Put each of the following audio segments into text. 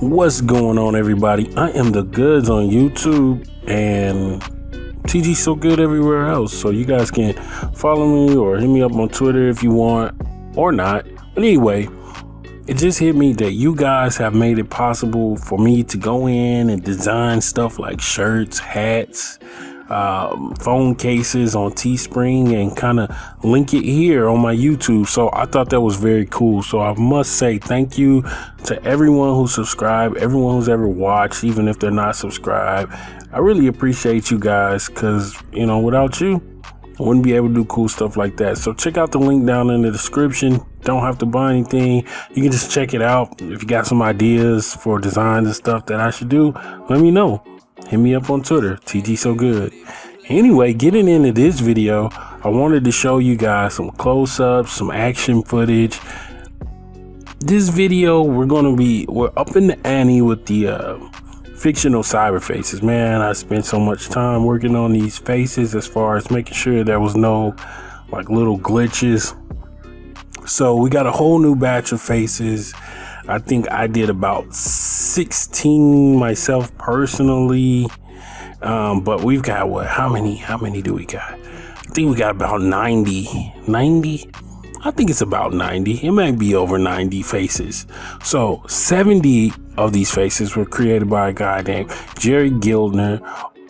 What's going on, everybody? I am the Goods on YouTube and TGsoGood everywhere else. So you guys can follow me or hit me up on Twitter if you want or not. But anyway, it just hit me that you guys have made it possible for me to go in and design stuff like shirts, hats, phone cases on Teespring and kind of link it here on my YouTube. So I thought that was very cool. So I must say thank you to everyone who subscribed, everyone who's ever watched, even if they're not subscribed. I really appreciate you guys because, you know, without you, I wouldn't be able to do cool stuff like that. So check out the link down in the description. Don't have to buy anything. You can just check it out. If you got some ideas for designs and stuff that I should do, let me know. Hit me up on Twitter, TGsoGood. Anyway, getting into this video, I wanted to show you guys some close-ups, some action footage. This video, we're up in the ante with the fictional Cyberfaces. Man, I spent so much time working on these faces as far as making sure there was no like little glitches. So we got a whole new batch of faces. I think I did about 16 myself personally. But we've got how many do we got? I think we got about 90. I think it's about 90. It might be over 90 faces. So 70 of these faces were created by a guy named Gildner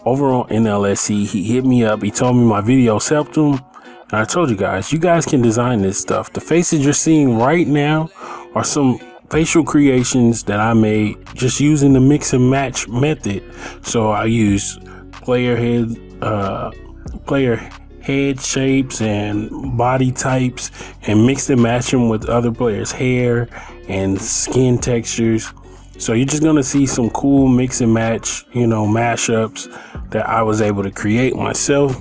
over on NLSC. He hit me up. He told me my videos helped him. And I told you guys can design this stuff. The faces you're seeing right now are some facial creations that I made just using the mix and match method. So I use player head shapes and body types and mix and match them with other players' hair and skin textures. So you're just gonna see some cool mix and match, mashups that I was able to create myself.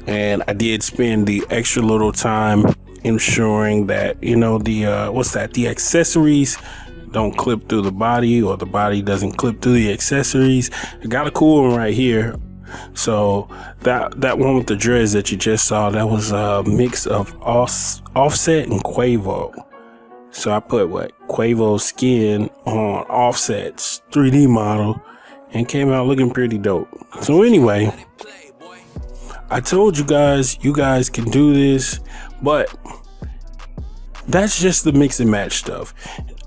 And I did spend the extra little time ensuring that, the accessories don't clip through the body or the body doesn't clip through the accessories. I got a cool one right here. So that one with the dreads that you just saw, that was a mix of Offset and Quavo. So I put Quavo's skin on Offset's 3D model and came out looking pretty dope. So anyway, I told you guys can do this, but that's just the mix and match stuff.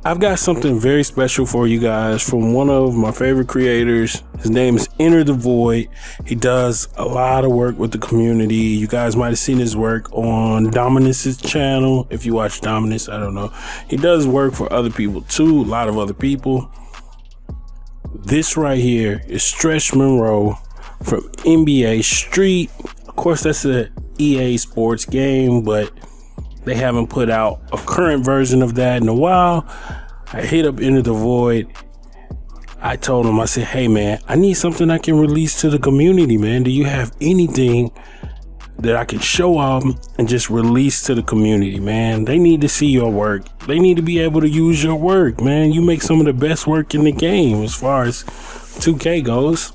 I've got something very special for you guys from one of my favorite creators. His name is Enter the Void. He does a lot of work with the community. You guys might have seen his work on Dominus's channel. If you watch Dominus, I don't know. He does work for other people too, a lot of other people. This right here is Stretch Monroe from NBA Street. Of course, that's a EA Sports game, but they haven't put out a current version of that in a while. I hit up Into the Void. I told him, I said, hey man, I need something I can release to the community, man. Do you have anything that I can show them and just release to the community, man? They need to see your work. They need to be able to use your work, man. You make some of the best work in the game as far as 2K goes.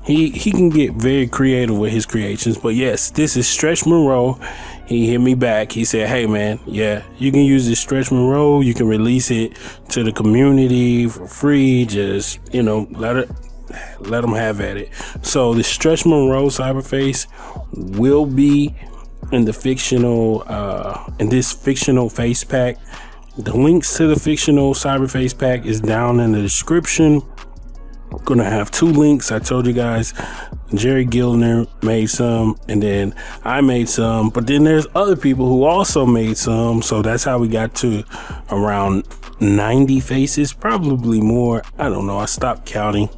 He can get very creative with his creations. But yes, this is Stretch Monroe. He hit me back. He said, hey man, yeah, you can use this Stretch Monroe. You can release it to the community for free. Just, let them have at it. So the Stretch Monroe Cyberface will be in the this fictional face pack. The links to the fictional Cyberface pack is down in the description. Gonna have two links. I told you guys Jerry Gildner made some and then I made some, but then there's other people who also made some. So that's how we got to around 90 faces, probably more. I don't know, I stopped counting.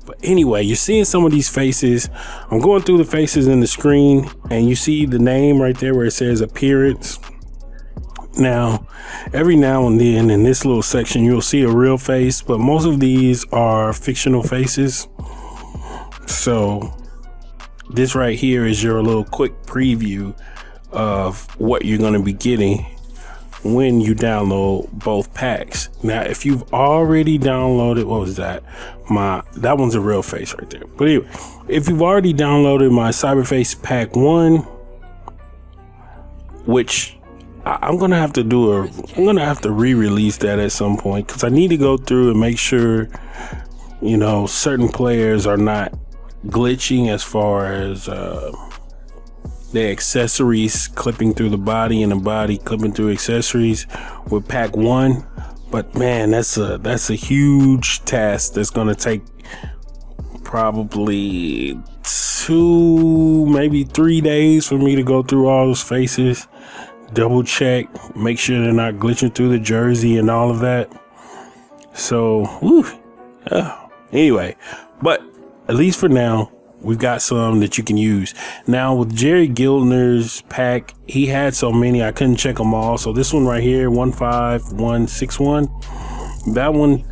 But anyway, you're seeing some of these faces. I'm going through the faces in the screen and you see the name right there where it says appearance. Now, every now and then in this little section, you'll see a real face, but most of these are fictional faces. So this right here is your little quick preview of what you're going to be getting when you download both packs. Now, if you've already downloaded, what was that? That one's a real face right there. But anyway, if you've already downloaded my Cyberface Pack 1, which I'm gonna have to re-release that at some point, because I need to go through and make sure, you know, certain players are not glitching as far as the accessories clipping through the body and the body clipping through accessories with pack 1. But man, that's a huge task that's gonna take probably 2, maybe 3 days for me to go through all those faces, double check, make sure they're not glitching through the jersey and all of that. So anyway, but at least for now, we've got some that you can use. Now with Jerry Gildner's pack, he had so many I couldn't check them all. So this one right here, 15161,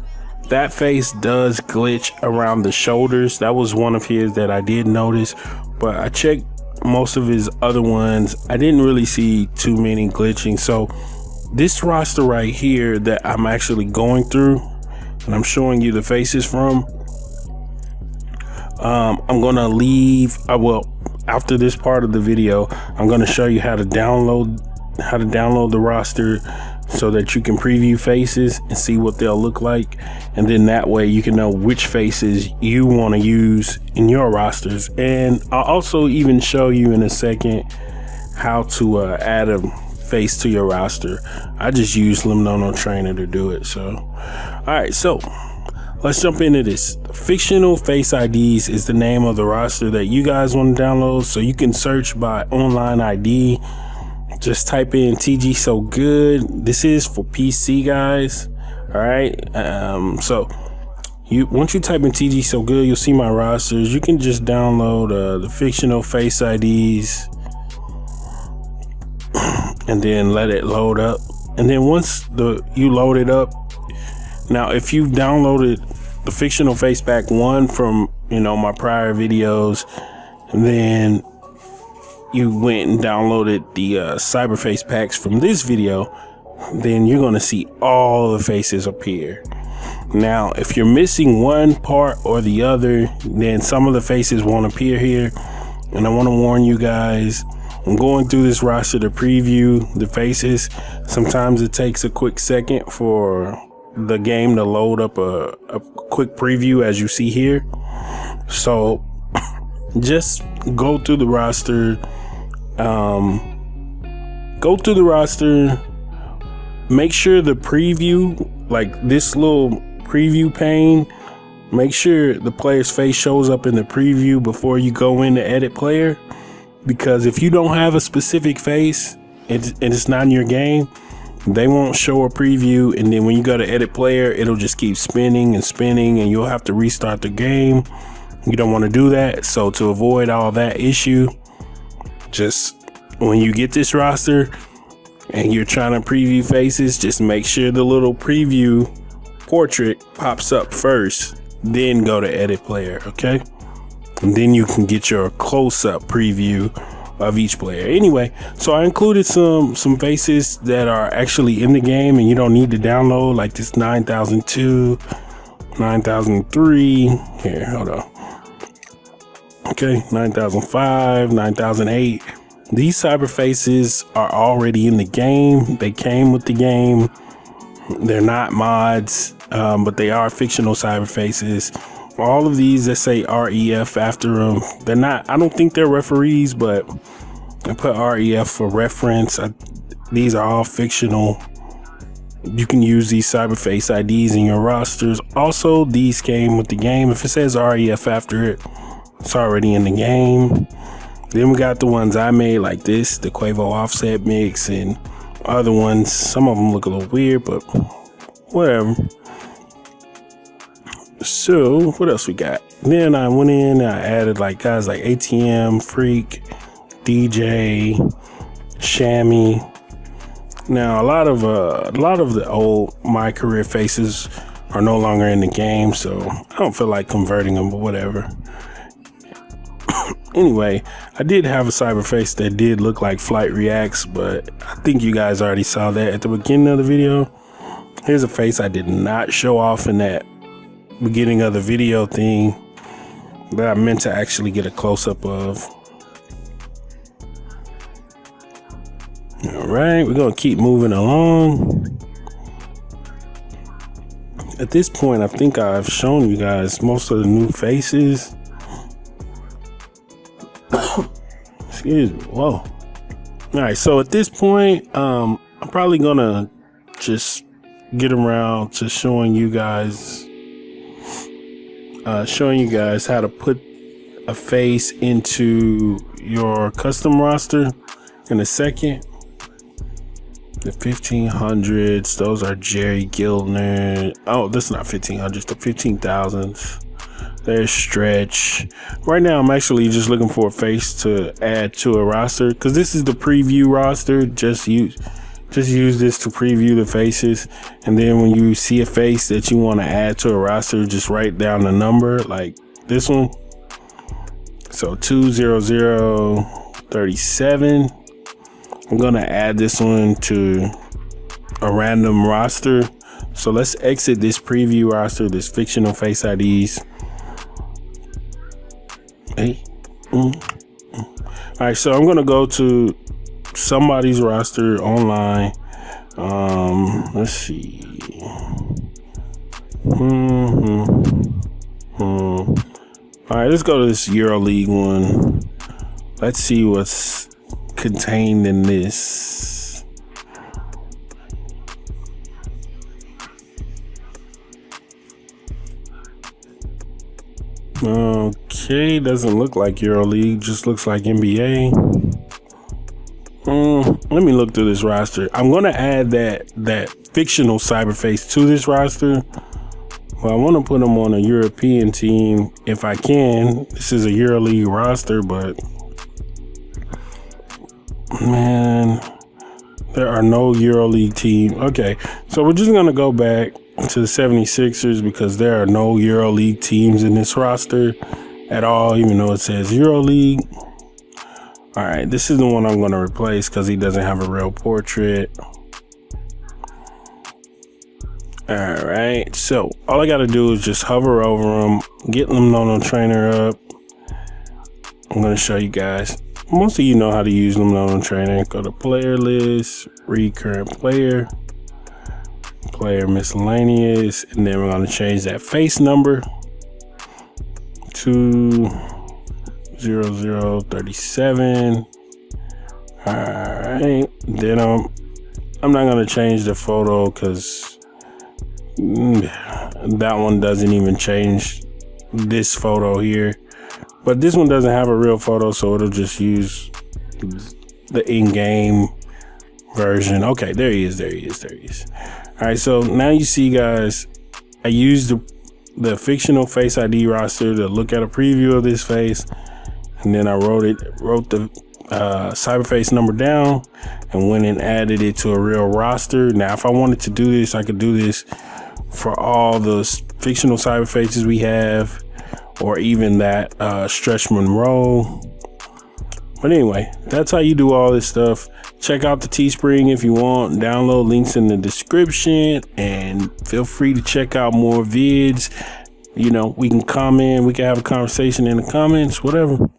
that face does glitch around the shoulders. That was one of his that I did notice, but I checked most of his other ones. I didn't really see too many glitching. So this roster right here that I'm actually going through and I'm showing you the faces from, I'm gonna leave. After this part of the video, I'm gonna show you how to download the roster so that you can preview faces and see what they'll look like, and then that way you can know which faces you want to use in your rosters. And I'll also even show you in a second how to add a face to your roster. I just use Limnono Trainer to do it. So all right, so let's jump into this. Fictional Face IDs is the name of the roster that you guys want to download. So you can search by online ID. Just type in TGsoGood. This is for PC, guys. All right. So once you type in TGsoGood, you'll see my rosters. You can just download the Fictional Face IDs and then let it load up. And then once you load it up, now if you've downloaded the Fictional Face Pack 1 from, you know, my prior videos, and then you went and downloaded the Cyberface packs from this video, then you're going to see all the faces appear. Now, if you're missing one part or the other, then some of the faces won't appear here. And I want to warn you guys, I'm going through this roster to preview the faces. Sometimes it takes a quick second for the game to load up a quick preview, as you see here. So just go through the roster. Make sure the preview, like this little preview pane, make sure the player's face shows up in the preview before you go into edit player, because if you don't have a specific face and it's not in your game, they won't show a preview, and then when you go to edit player, it'll just keep spinning and spinning and you'll have to restart the game. You don't want to do that. So to avoid all that issue, just when you get this roster and you're trying to preview faces, just make sure the little preview portrait pops up first, then go to edit player, okay? And then you can get your close-up preview of each player. Anyway, so I included some faces that are actually in the game and you don't need to download, like this 9002, 9003. Here, hold on. Okay, 9005, 9008. These cyber faces are already in the game. They came with the game. They're not mods, but they are fictional cyber faces. All of these that say REF after them, they're not, I don't think they're referees, but I put REF for reference. These are all fictional. You can use these Cyberface IDs in your rosters. Also, these came with the game. If it says REF after it, it's already in the game. Then we got the ones I made, like this, the Quavo Offset mix, and other ones. Some of them look a little weird, but whatever. So what else we got? Then I went in and I added like guys like ATM, Freak, DJ, Shammy. Now a lot of the old My Career faces are no longer in the game, so I don't feel like converting them, but whatever. Anyway, I did have a Cyberface that did look like Flightreacts, but I think you guys already saw that at the beginning of the video. Here's a face I did not show off in that beginning of the video thing that I meant to actually get a close-up of. All right, we're gonna keep moving along. At this point, I think I've shown you guys most of the new faces. Excuse me. Whoa. All right, so at this point, I'm probably gonna just get around to showing you guys how to put a face into your custom roster in a second. The 1500s, those are Jerry Gildner. Oh, that's not 1500s, the 15,000s. There's Stretch. Right now, I'm actually just looking for a face to add to a roster because this is the preview roster. Just use this to preview the faces, and then when you see a face that you want to add to a roster, just write down the number like this one. So 20037. I'm gonna add this one to a random roster. So let's exit this preview roster, this fictional face IDs. Hey. All right, so I'm gonna go to somebody's roster online. Let's see. All right, let's go to this EuroLeague one. Let's see what's contained in this. Okay, doesn't look like EuroLeague, just looks like NBA. Let me look through this roster. I'm gonna add that fictional Cyberface to this roster. Well, I want to put him on a European team if I can. This is a EuroLeague roster, but man, there are no EuroLeague team. Okay, so we're just gonna go back to the 76ers because there are no EuroLeague teams in this roster at all, even though it says EuroLeague. All right, this is the one I'm gonna replace because he doesn't have a real portrait. All right, so all I gotta do is just hover over him, get Limnono Trainer up. I'm gonna show you guys. Most of you know how to use Limnono Trainer. Go to player list, read current player, player miscellaneous, and then we're gonna change that face number to 0037. All right, then I'm not gonna change the photo because that one doesn't even change this photo here. But this one doesn't have a real photo, so it'll just use the in-game version. Okay, there he is. All right, so now you see, guys, I used the fictional face ID roster to look at a preview of this face, and then I wrote the Cyberface number down and went and added it to a real roster. Now, if I wanted to do this, I could do this for all the fictional Cyberfaces we have, or even that Stretch Monroe. But anyway, that's how you do all this stuff. Check out the Teespring if you want. Download links in the description, and feel free to check out more vids. You know, we can comment, we can have a conversation in the comments, whatever.